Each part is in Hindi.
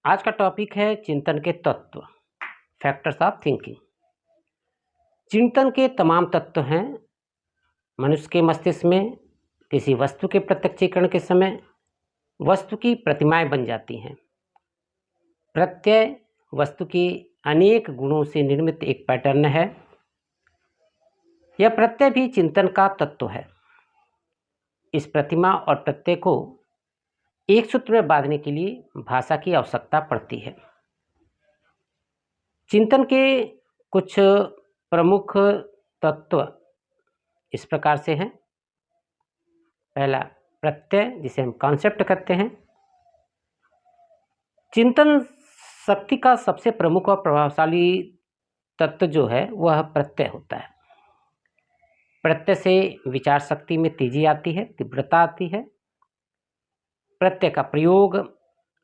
आज का टॉपिक है चिंतन के तत्व, फैक्टर्स ऑफ थिंकिंग। चिंतन के तमाम तत्व हैं मनुष्य के मस्तिष्क में। किसी वस्तु के प्रत्यक्षीकरण के समय वस्तु की प्रतिमाएं बन जाती हैं। प्रत्यय वस्तु की अनेक गुणों से निर्मित एक पैटर्न है। यह प्रत्यय भी चिंतन का तत्व है। इस प्रतिमा और प्रत्यय को एक सूत्र में बांधने के लिए भाषा की आवश्यकता पड़ती है। चिंतन के कुछ प्रमुख तत्व इस प्रकार से हैं। पहला, प्रत्यय, जिसे हम कॉन्सेप्ट कहते हैं। चिंतन शक्ति का सबसे प्रमुख और प्रभावशाली तत्व जो है वह प्रत्यय होता है। प्रत्यय से विचार शक्ति में तेजी आती है, तीव्रता आती है। प्रत्यय का प्रयोग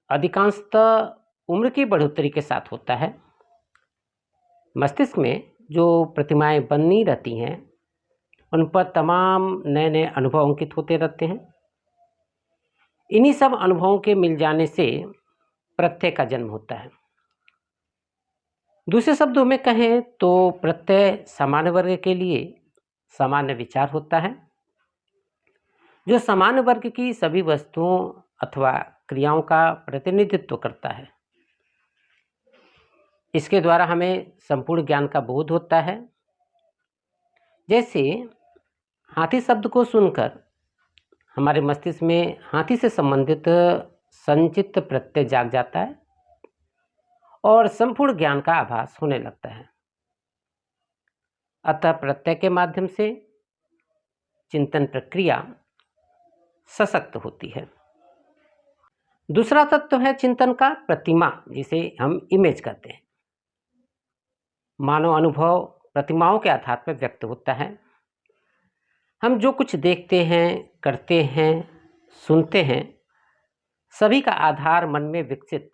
अधिकांशतः उम्र की बढ़ोतरी के साथ होता है। मस्तिष्क में जो प्रतिमाएं बनी रहती हैं उन पर तमाम नए नए अनुभव अंकित होते रहते हैं। इन्हीं सब अनुभवों के मिल जाने से प्रत्यय का जन्म होता है। दूसरे शब्दों में कहें तो प्रत्यय सामान्य वर्ग के लिए सामान्य विचार होता है, जो सामान्य वर्ग की सभी वस्तुओं अथवा क्रियाओं का प्रतिनिधित्व करता है। इसके द्वारा हमें संपूर्ण ज्ञान का बोध होता है। जैसे हाथी शब्द को सुनकर हमारे मस्तिष्क में हाथी से संबंधित संचित प्रत्यय जाग जाता है और संपूर्ण ज्ञान का आभास होने लगता है। अतः प्रत्यय के माध्यम से चिंतन प्रक्रिया सशक्त होती है। दूसरा तत्व है चिंतन का प्रतिमा, जिसे हम इमेज कहते हैं। मानव अनुभव प्रतिमाओं के आधार पर व्यक्त होता है। हम जो कुछ देखते हैं, करते हैं, सुनते हैं, सभी का आधार मन में विकसित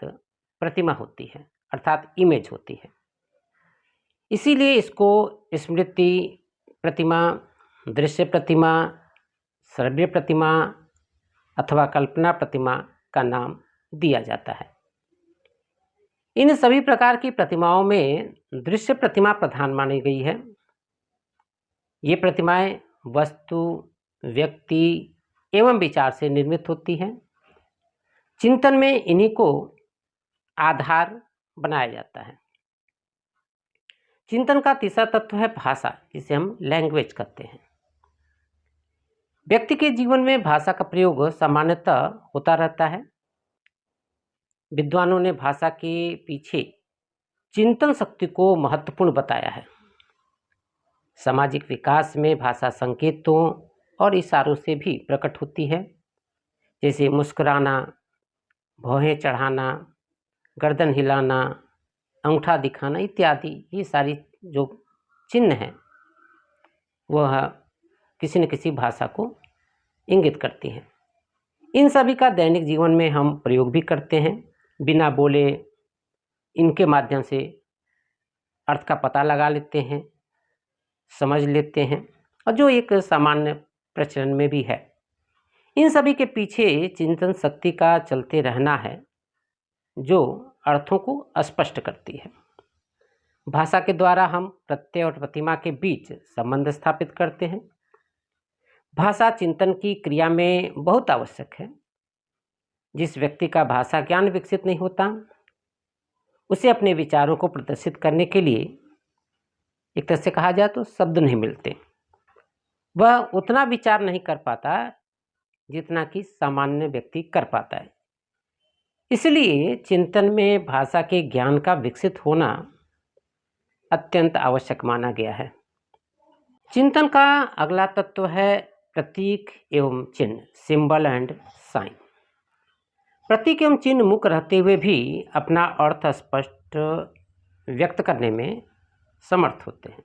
प्रतिमा होती है, अर्थात इमेज होती है। इसीलिए इसको स्मृति प्रतिमा, दृश्य प्रतिमा, श्रव्य प्रतिमा अथवा कल्पना प्रतिमा का नाम दिया जाता है। इन सभी प्रकार की प्रतिमाओं में दृश्य प्रतिमा प्रधान मानी गई है। ये प्रतिमाएं वस्तु, व्यक्ति एवं विचार से निर्मित होती हैं। चिंतन में इन्हीं को आधार बनाया जाता है। चिंतन का तीसरा तत्व है भाषा, जिसे हम लैंग्वेज कहते हैं। व्यक्ति के जीवन में भाषा का प्रयोग सामान्यतः होता रहता है। विद्वानों ने भाषा के पीछे चिंतन शक्ति को महत्वपूर्ण बताया है। सामाजिक विकास में भाषा संकेतों और इशारों से भी प्रकट होती है, जैसे मुस्कुराना, भौहें चढ़ाना, गर्दन हिलाना, अंगूठा दिखाना इत्यादि। ये सारी जो चिन्ह हैं वह किसी न किसी भाषा को इंगित करती हैं। इन सभी का दैनिक जीवन में हम प्रयोग भी करते हैं। बिना बोले इनके माध्यम से अर्थ का पता लगा लेते हैं, समझ लेते हैं, और जो एक सामान्य प्रचलन में भी है। इन सभी के पीछे चिंतन शक्ति का चलते रहना है, जो अर्थों को स्पष्ट करती है। भाषा के द्वारा हम प्रत्यय और प्रतिमा के बीच संबंध स्थापित करते हैं। भाषा चिंतन की क्रिया में बहुत आवश्यक है। जिस व्यक्ति का भाषा ज्ञान विकसित नहीं होता, उसे अपने विचारों को प्रदर्शित करने के लिए एक तरह से कहा जाए तो शब्द नहीं मिलते। वह उतना विचार नहीं कर पाता जितना कि सामान्य व्यक्ति कर पाता है। इसलिए चिंतन में भाषा के ज्ञान का विकसित होना अत्यंत आवश्यक माना गया है। चिंतन का अगला तत्व है प्रतीक एवं चिन्ह, सिंबल एंड साइन। प्रतीक एवं चिन्ह मुख्य रहते हुए भी अपना अर्थ स्पष्ट व्यक्त करने में समर्थ होते हैं।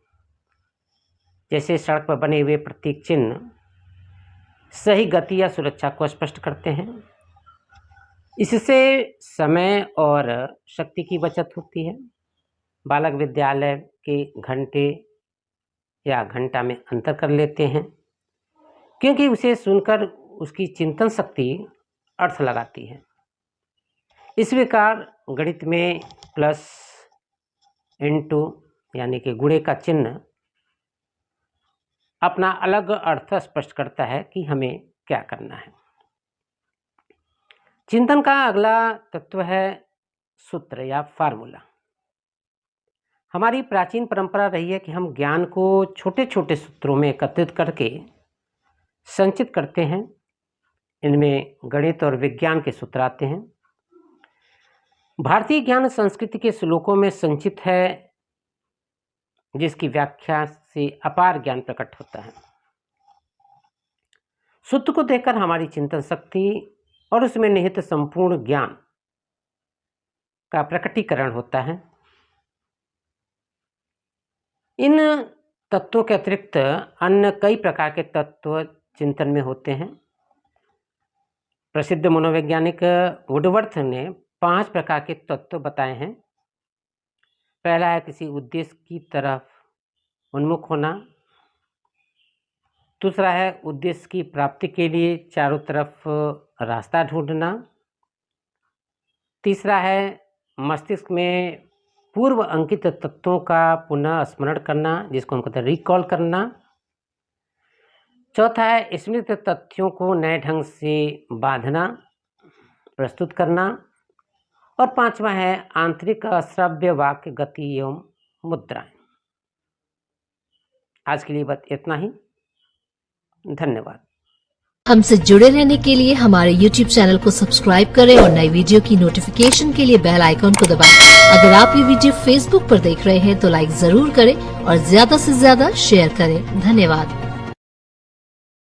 जैसे सड़क पर बने हुए प्रतीक चिन्ह सही गति या सुरक्षा को स्पष्ट करते हैं। इससे समय और शक्ति की बचत होती है। बालक विद्यालय के घंटे या घंटा में अंतर कर लेते हैं, क्योंकि उसे सुनकर उसकी चिंतन शक्ति अर्थ लगाती है। इस प्रकार गणित में प्लस इंटू यानी कि गुणे का चिन्ह अपना अलग अर्थ स्पष्ट करता है कि हमें क्या करना है। चिंतन का अगला तत्व है सूत्र या फार्मूला। हमारी प्राचीन परंपरा रही है कि हम ज्ञान को छोटे छोटे सूत्रों में एकत्रित करके संचित करते हैं। इनमें गणित और विज्ञान के सूत्र आते हैं। भारतीय ज्ञान संस्कृति के श्लोकों में संचित है, जिसकी व्याख्या से अपार ज्ञान प्रकट होता है। सूत्र को देखकर हमारी चिंतन शक्ति और उसमें निहित संपूर्ण ज्ञान का प्रकटीकरण होता है। इन तत्वों के अतिरिक्त अन्य कई प्रकार के तत्व चिंतन में होते हैं। प्रसिद्ध मनोवैज्ञानिक वुडवर्थ ने 5 प्रकार के तत्व बताए हैं। पहला है किसी उद्देश्य की तरफ उन्मुख होना। दूसरा है उद्देश्य की प्राप्ति के लिए चारों तरफ रास्ता ढूंढना। तीसरा है मस्तिष्क में पूर्व अंकित तत्वों का पुनः स्मरण करना, जिसको हम कहते हैं रिकॉल करना। चौथा है स्मृत तथ्यों को नए ढंग से बांधना, प्रस्तुत करना। और 5वां है आंतरिक श्रव्य वाक्य गति एवं मुद्राएं। आज के लिए बस इतना ही। धन्यवाद। हमसे जुड़े रहने के लिए हमारे YouTube चैनल को सब्सक्राइब करें और नई वीडियो की नोटिफिकेशन के लिए बेल आइकॉन को दबाएं। अगर आप ये वीडियो Facebook पर देख रहे हैं तो लाइक जरूर करें और ज्यादा से ज्यादा शेयर करें। धन्यवाद।